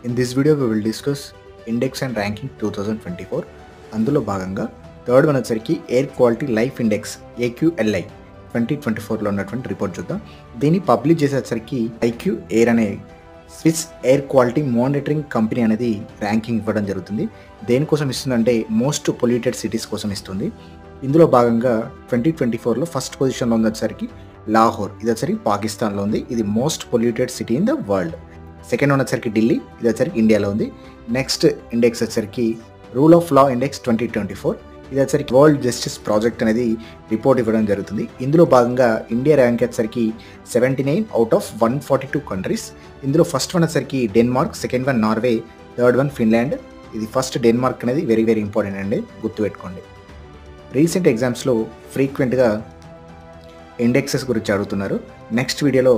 In this video we will discuss Index and Ranking 2024. అందులో భాగంగా third one వచ్చరికి air quality life index AQLI 2024లో ఉన్నటువంటి report చూద్దాం. దీన్ని పబ్లిష్ చేసేసరికి IQ ఎయిర్ అనే Swiss air quality monitoring company అనేది ర్యాంకింగ్ ఇవ్వడం జరుగుతుంది. దేనికోసం ఇస్తుందంటే మోస్ట్ పొల్యూటెడ్ సిటీస్ కోసం ఇస్తుంది. ఇందులో భాగంగా 2024లో ఫస్ట్ పొజిషన్లో ఉంది వచ్చరికి లాహోర్, ఇది వచ్చరికి పాకిస్తాన్లో ఉంది. ఇది most polluted city in the world. Second one వచ్చరికి ఢిల్లీ, ఇది వచ్చరికి ఇండియాలో ఉంది. నెక్స్ట్ ఇండెక్స్ వచ్చరికి రూల్ ఆఫ్ లా ఇండెక్స్ 2024, ఇది వచ్చరికి వరల్డ్ జస్టిస్ ప్రాజెక్ట్ అనేది రిపోర్ట్ ఇవ్వడం జరుగుతుంది. ఇందులో భాగంగా ఇండియా ర్యాంక్ వచ్చరికి 79 అవుట్ ఆఫ్ 142 కంట్రీస్. ఇందులో ఫస్ట్ వన్ వచ్చరికి Denmark, second one Norway, third one Finland. ఇది ఫస్ట్ డెన్మార్క్ అనేది వెరీ వెరీ ఇంపార్టెంట్ అండి, గుర్తుపెట్టుకోండి. రీసెంట్ ఎగ్జామ్స్లో ఫ్రీక్వెంట్గా ఇండెక్సెస్ గురించి అడుగుతున్నారు. నెక్స్ట్ వీడియోలో